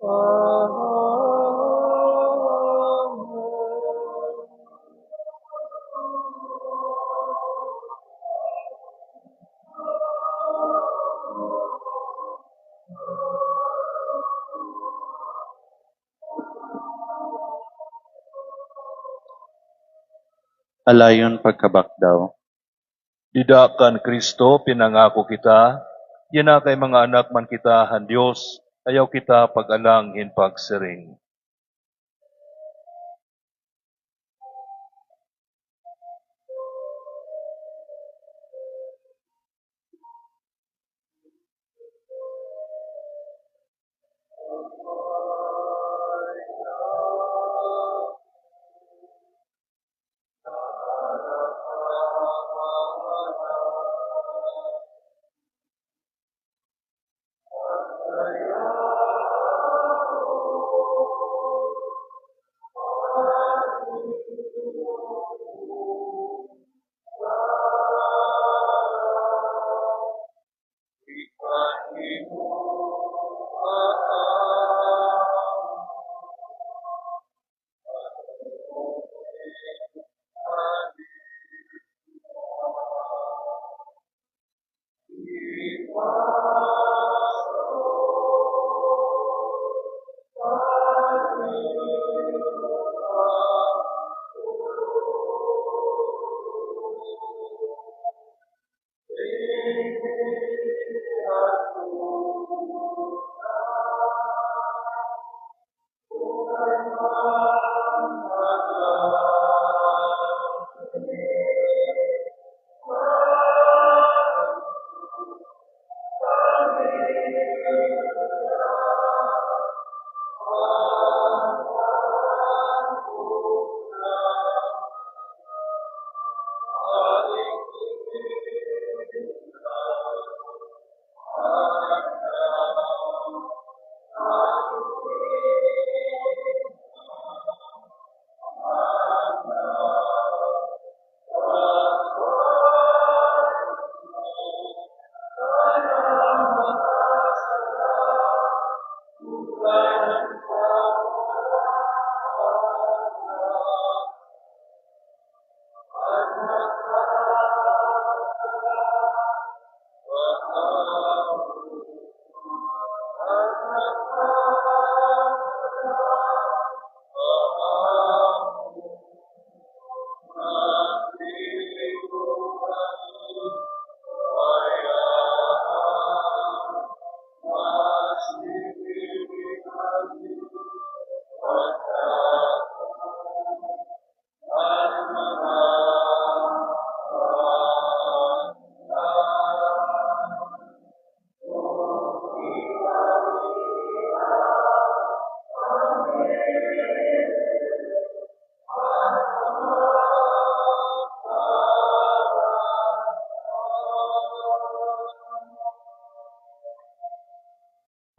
Amen. Alayon pagkabakdaw. Didakan Kristo, pinangako kita, yan na kay mga anak man kita han Diyos, ayaw kita pag-alang in pagsiring.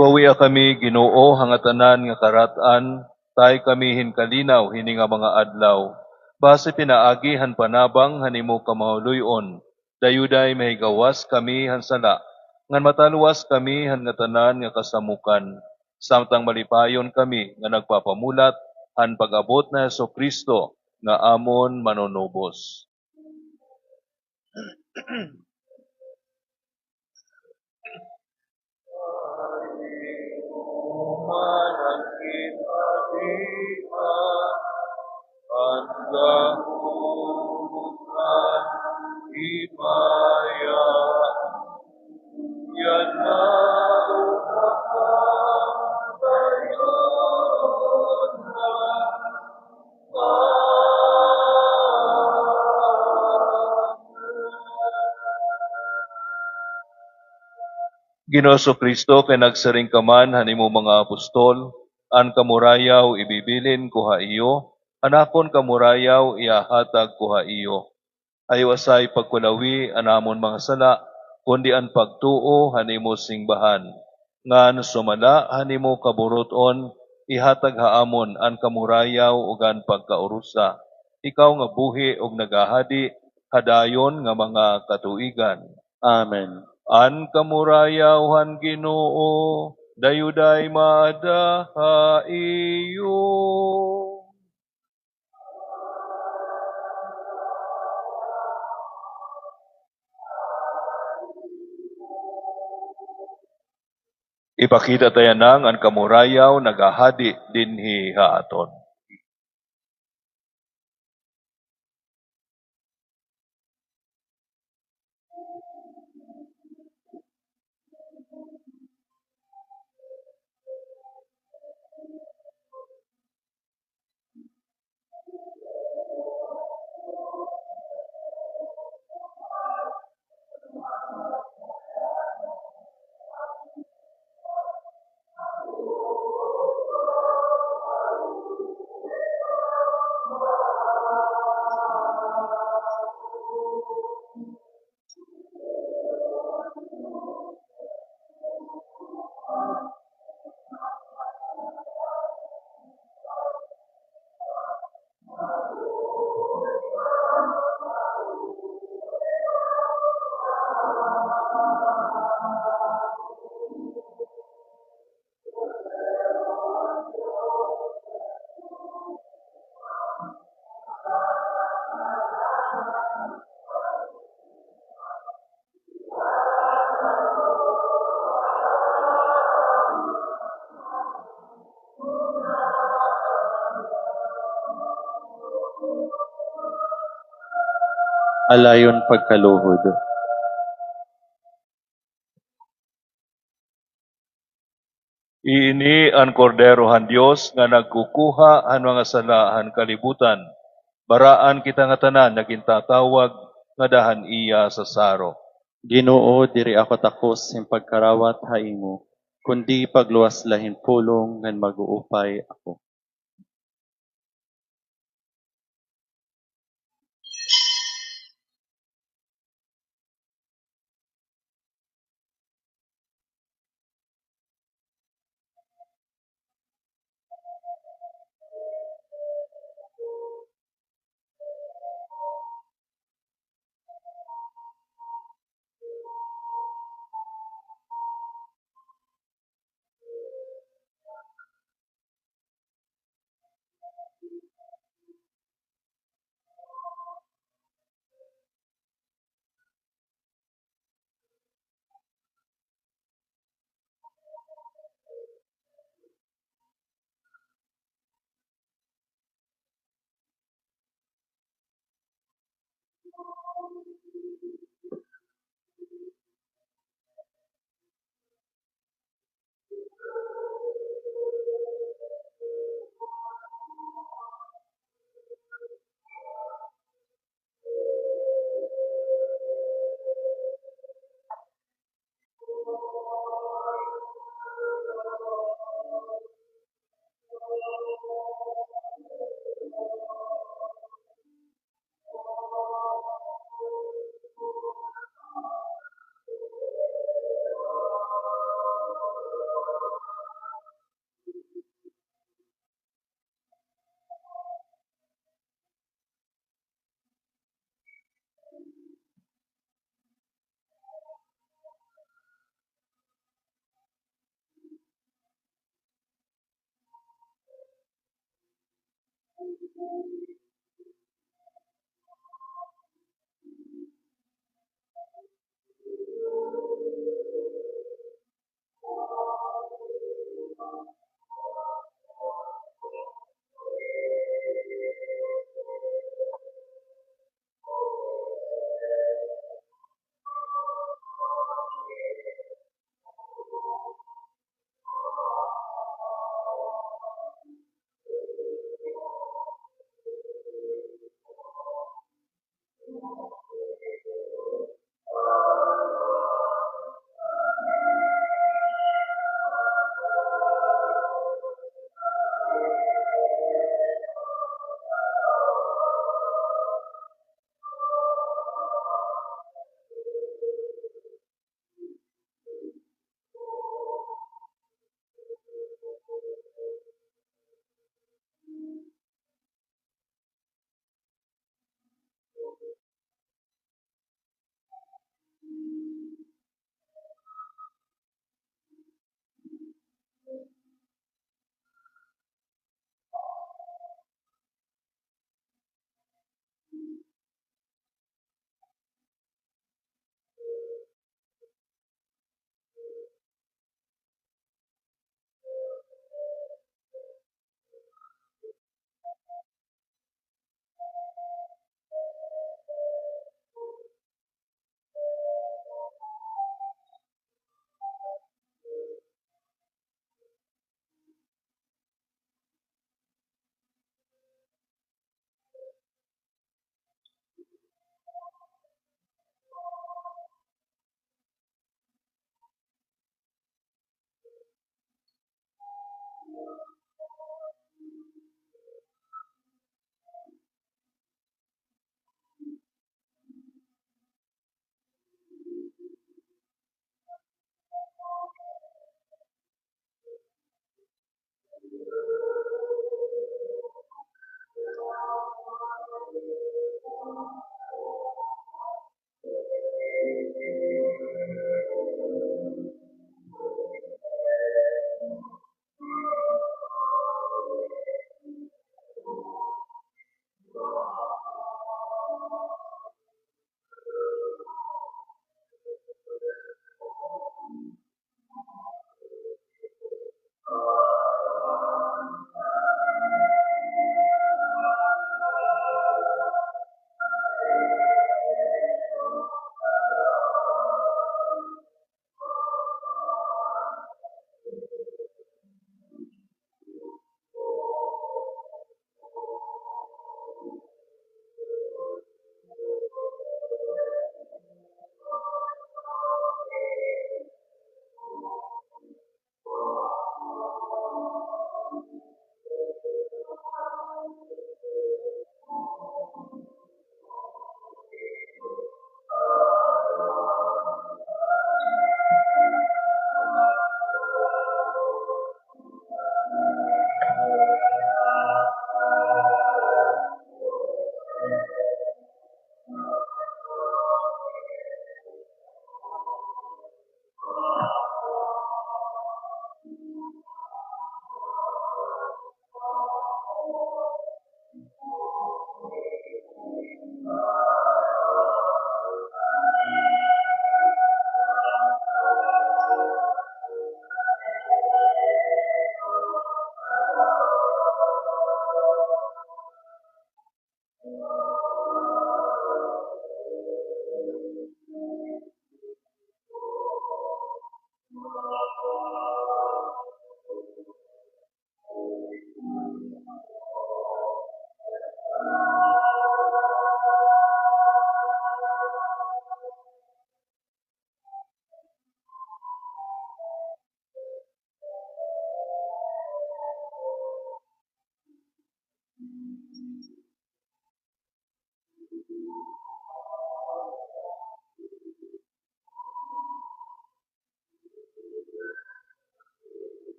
Bawiya kami Ginoo hangatanan nga karatan, tay kami hinkalinaw hini nga mga adlaw. Base pinaagi han panabang hanimo kamahuluyon, dayuday mahigawas kami han sala, ngan mataluwas kami han nga tanan nga kasamukan. Samtang malipayon kami nga nagpapamulat han pag-abot na Jesucristo nga amon manunubos. Manangkin adian, anggahukan himaya, yan na upakang tayon na. Ginoo Kristo kay nagsaring ka man hanimo mga apostol, an kamurayaw ibibilin ko ha iyo, Anakon kamurayaw iahatag ko ha iyo. Ayawasay pagkulawi anamon mga sala, kundi ang pagtuo hanimo singbahan. Ngan sumala hanimo kaburuton, ihatag haamon ang kamurayaw ug ang pagkaurusa. Ikaw nga buhi og nagahadi, hadayon nga mga katuigan. Amen. An kamurayawan Ginoo, dayuday madaha iyo. Ipakita tayo nang ang kamurayaw nagahadi dinhi haaton. Alayon pagkaluhod. Iini ang korderohan Dios nga nagkukuha ang mga salahan kalibutan. Baraan kita nga tanan naging tatawag nga dahan iya sa saro. Ginoo, diri ako takos ng pagkarawat haimo, kundi pagluwas lahin pulong ngan mag-uupay ako.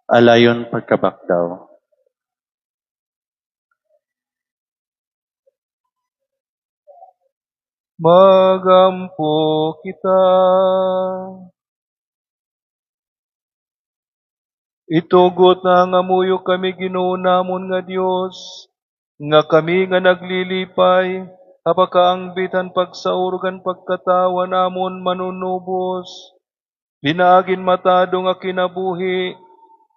Alayon pagkabakdaw. Magampo kita. Itugot na nga muyo kami Ginoo namon nga Dios, nga kami nga naglilipay, apakaangbitan pagsaurugan pagkatawa namon manunubos. Binagin matado nga kinabuhi,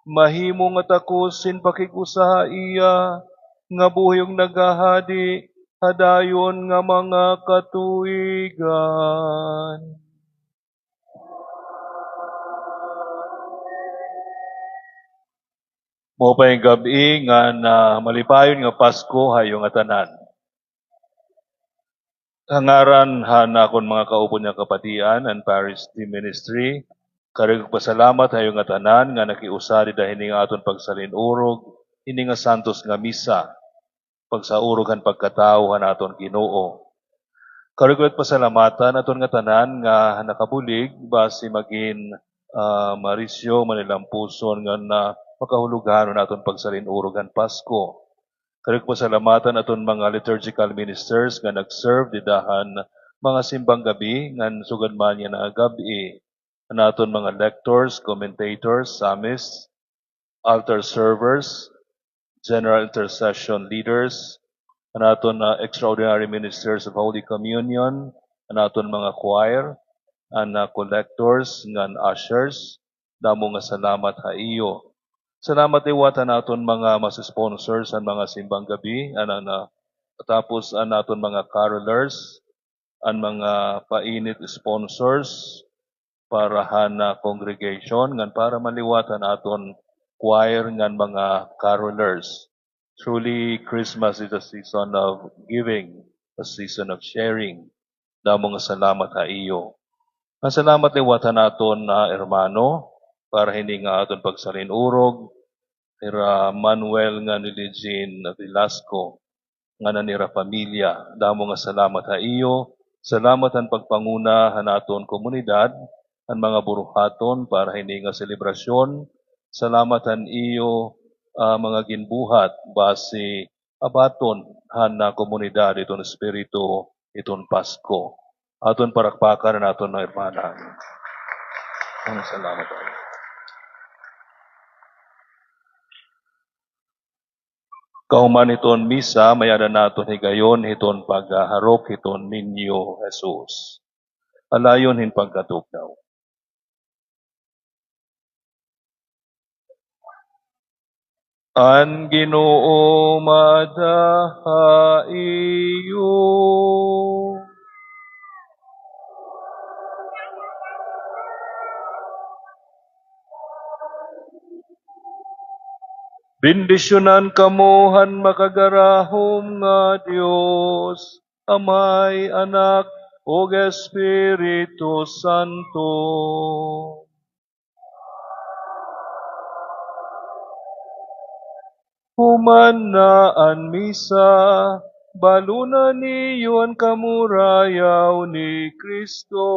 mahimo nga takusin pakigusaha iya, nga buhiyong nagahadi, hadayon nga mga katuigan. Mo pa yung gabi nga na malipayon nga Pasko hayo nga tanan. Hangaran hana kon mga kaupo niya kapatian and Parish Team Ministry. Karag pasalamat hayo nga tanan nga nakiusari dahil nga aton pagsalinurog, ini nga santos nga misa, pagsaurog han pagkatao han aton Ginoo. Karag pasalamatan aton nga tanan nga nakabulig basi magin Marisyo Manilampuson nga na makahulugan naton pagsalinurog Pasko. Karag pasalamatan aton mga liturgical ministers nga nag-serve didahan mga simbang gabi ngan sugad man niya na gabi. Naton mga lectors, commentators, psalmists, altar servers, general intercession leaders, naton extraordinary ministers of Holy Communion, naton mga choir, collectors, ngan ushers, damo nga salamat ha iyo. Salamat iwata naton mga mas sponsors ang mga simbang gabi, tapos naton mga carolers, ang mga painit sponsors para hana congregation ngan para maliwatan naton choir ngan mga carolers. Truly, Christmas is a season of giving, a season of sharing. Damo nga salamat ha iyo. Ang salamat liwatan naton na hermano, para hindi nga aton pagsalinurog, nira Manuel nga ni Jean Velasco, nga na nira pamilya. Damo nga salamat ha iyo. Salamat ang pagpanguna hanaton komunidad, ang mga buruhaton para hindi nga selebrasyon. Salamat ang iyo mga ginbuhat base abaton hana komunidad iton espiritu iton Pasko. Aton parakpakan naton na hermana. Salamat tayo. Kauman iton misa, mayada naton higayon iton pagharok iton ninyo Jesus. Alayon hin pagkatugnaw. An Ginoo madaha iyo. Bendisyonan kamuhan makagarahom nga Dios, Amay, Anak, ug Espiritu Santo. Human na an misa, baluna niyo ang kamurayaw ni Kristo.